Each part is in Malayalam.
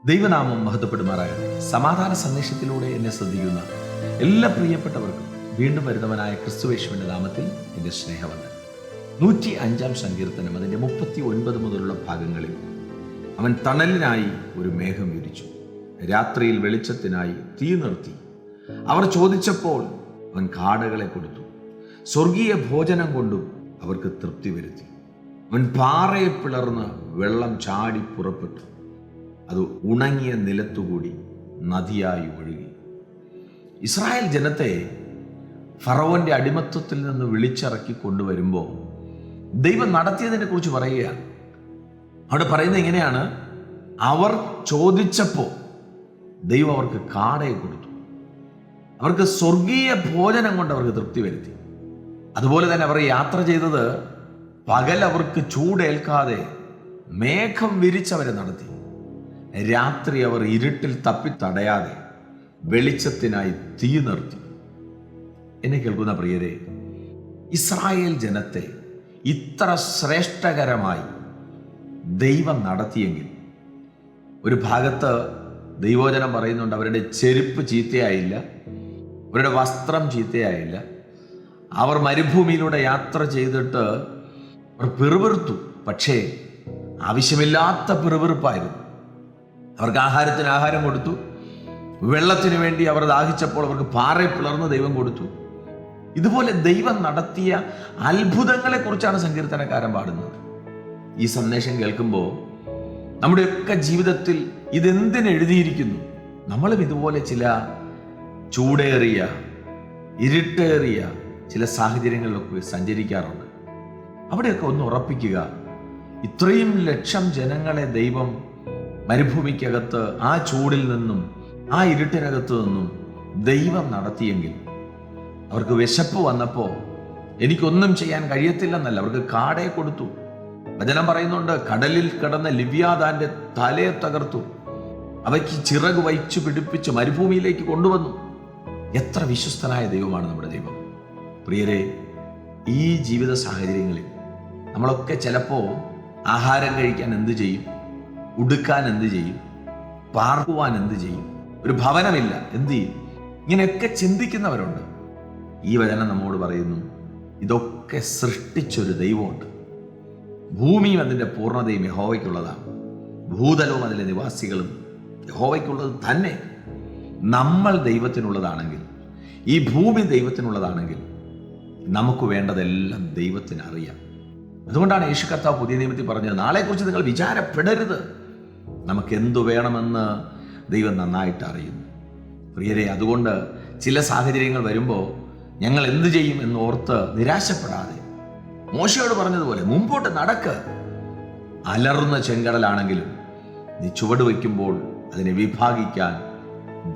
ദൈവനാമം മഹത്വപ്പെടുമാറാകട്ടെ. സമാധാന സന്ദേശത്തിലൂടെ എന്നെ ശ്രദ്ധിക്കുന്ന എല്ലാ പ്രിയപ്പെട്ടവർക്കും വീണ്ടും വരുന്നവനായ ക്രിസ്തുയേശുവിന്റെ നാമത്തിൽ എൻ്റെ സ്നേഹവന്ദനം. 105 സങ്കീർത്തനം അതിൻ്റെ 39 മുതലുള്ള ഭാഗങ്ങളിൽ അവൻ തണലിനായി ഒരു മേഘം വിരിച്ചു, രാത്രിയിൽ വെളിച്ചത്തിനായി തീ നിർത്തി. അവർ ചോദിച്ചപ്പോൾ അവൻ കാടകളെ കൊടുത്തു, സ്വർഗീയ ഭോജനം കൊണ്ടും അവർക്ക് തൃപ്തി വരുത്തി. അവൻ പാറയെ പിളർന്ന് വെള്ളം ചാടി പുറപ്പെട്ടു, അത് ഉണങ്ങിയ നിലത്തുകൂടി നദിയായി ഒഴുകി. ഇസ്രായേൽ ജനത്തെ ഫറവോന്റെ അടിമത്വത്തിൽ നിന്ന് വിളിച്ചിറക്കി കൊണ്ടുവരുമ്പോൾ ദൈവം നടത്തിയതിനെ കുറിച്ച് പറയുകയാണ്. അവിടെ പറയുന്നത് ഇങ്ങനെയാണ്: അവർ ചോദിച്ചപ്പോൾ ദൈവം അവർക്ക് കാടയെ കൊടുത്തു, അവർക്ക് സ്വർഗീയ ഭോജനം കൊണ്ട് അവർക്ക് തൃപ്തി വരുത്തി. അതുപോലെ തന്നെ അവർ യാത്ര ചെയ്തത് പകൽ അവർക്ക് ചൂടേൽക്കാതെ മേഘം വിരിച്ചവരെ നടത്തി. രാത്രി അവർ ഇരുട്ടിൽ തപ്പി തടയാതെ വെളിച്ചത്തിനായി തീ നിർത്തി. എന്നെ കേൾക്കുന്ന പ്രിയരെ, ഇസ്രായേൽ ജനത്തെ ഇത്ര ശ്രേഷ്ഠകരമായി ദൈവം നടത്തിയെങ്കിൽ, ഒരു ഭാഗത്ത് ദൈവവചനം പറയുന്നുണ്ട് അവരുടെ ചെരുപ്പ് ചീത്തയായില്ല, അവരുടെ വസ്ത്രം ചീത്തയായില്ല. അവർ മരുഭൂമിയിലൂടെ യാത്ര ചെയ്തിട്ട് അവർ പിറുപിറുത്തു, പക്ഷേ ആവശ്യമില്ലാത്ത പിറുപിറുപ്പായിരുന്നു. അവർക്ക് ആഹാരത്തിന് ആഹാരം കൊടുത്തു, വെള്ളത്തിന് വേണ്ടി അവർ ദാഹിച്ചപ്പോൾ അവർക്ക് പാറയെ പിളർന്ന് ദൈവം കൊടുത്തു. ഇതുപോലെ ദൈവം നടത്തിയ അത്ഭുതങ്ങളെ കുറിച്ചാണ് സങ്കീർത്തനക്കാരൻ പാടുന്നത്. ഈ സന്ദേശം കേൾക്കുമ്പോൾ നമ്മുടെയൊക്കെ ജീവിതത്തിൽ ഇതെന്തിനെഴുതിയിരിക്കുന്നു? നമ്മളും ഇതുപോലെ ചില ചൂടേറിയ ഇരുട്ടേറിയ ചില സാഹചര്യങ്ങളിലൊക്കെ സഞ്ചരിക്കാറുണ്ട്. അവിടെയൊക്കെ ഒന്ന് ഉറപ്പിക്കുക, ഇത്രയും ലക്ഷം ജനങ്ങളെ ദൈവം മരുഭൂമിക്കകത്ത് ആ ചൂടിൽ നിന്നും ആ ഇരുട്ടിനകത്ത് നിന്നും ദൈവം നടത്തിയെങ്കിൽ, അവർക്ക് വിശപ്പ് വന്നപ്പോൾ എനിക്കൊന്നും ചെയ്യാൻ കഴിയത്തില്ലെന്നല്ല, അവർക്ക് കാടയെ കൊടുത്തു. വചനം പറയുന്നുണ്ട്, കടലിൽ കിടന്ന ലിവ്യാതാന്റെ തലയെ തകർത്തു, അവയ്ക്ക് ചിറക് വഹിച്ചു പിടിപ്പിച്ച് മരുഭൂമിയിലേക്ക് കൊണ്ടുവന്നു. എത്ര വിശ്വസ്തനായ ദൈവമാണ് നമ്മുടെ ദൈവം. പ്രിയരെ, ഈ ജീവിത സാഹചര്യങ്ങളിൽ നമ്മളൊക്കെ ചിലപ്പോൾ ആഹാരം കഴിക്കാൻ എന്ത് ചെയ്യും, ഉടുക്കാൻ എന്ത് ചെയ്യും, പാർക്കുവാൻ എന്ത് ചെയ്യും, ഒരു ഭവനമില്ല എന്ത് ചെയ്യും, ഇങ്ങനെയൊക്കെ ചിന്തിക്കുന്നവരുണ്ട്. ഈ വചനം നമ്മോട് പറയുന്നു, ഇതൊക്കെ സൃഷ്ടിച്ചൊരു ദൈവമുണ്ട്. ഭൂമിയും അതിൻ്റെ പൂർണ്ണതയും യഹോവയ്ക്കുള്ളതാണ്, ഭൂതലവും അതിലെ നിവാസികളും യഹോവയ്ക്കുള്ളത് തന്നെ. നമ്മൾ ദൈവത്തിനുള്ളതാണെങ്കിൽ, ഈ ഭൂമി ദൈവത്തിനുള്ളതാണെങ്കിൽ, നമുക്ക് വേണ്ടതെല്ലാം ദൈവത്തിന് അറിയാം. അതുകൊണ്ടാണ് യേശു കർത്താവ് പുതിയ നിയമത്തിൽ പറഞ്ഞത്, നാളെക്കുറിച്ച് നിങ്ങൾ വിചാരപ്പെടരുത്, നമുക്ക് എന്തു വേണമെന്ന് ദൈവം നന്നായിട്ട് അറിയുന്നു. പ്രിയരെ, അതുകൊണ്ട് ചില സാഹചര്യങ്ങൾ വരുമ്പോൾ ഞങ്ങൾ എന്തു ചെയ്യും എന്ന് ഓർത്ത് നിരാശപ്പെടാതെ, മോശയോട് പറഞ്ഞതുപോലെ മുമ്പോട്ട് നടക്ക്. അലറുന്ന ചെങ്കടലാണെങ്കിലും നീ ചുവട് വയ്ക്കുമ്പോൾ അതിനെ വിഭാഗിക്കാൻ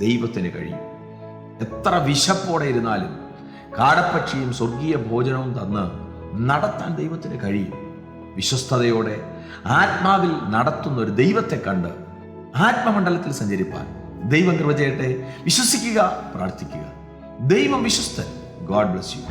ദൈവത്തിന് കഴിയും. എത്ര വിശപ്പോടെ ഇരുന്നാലും കാടപ്പക്ഷിയും സ്വർഗീയ ഭോജനവും തന്ന് നടത്താൻ ദൈവത്തിന് കഴിയും. വിശ്വസ്തയോടെ ആത്മാവിൽ നടത്തുന്ന ഒരു ദൈവത്തെ കണ്ട് ആത്മമണ്ഡലത്തിൽ സഞ്ചരിപ്പാൻ ദൈവം കൃപ ചെയ്യട്ടെ. വിശ്വസിക്കുക, പ്രാർത്ഥിക്കുക. ദൈവം വിശ്വസ്തൻ. God bless U.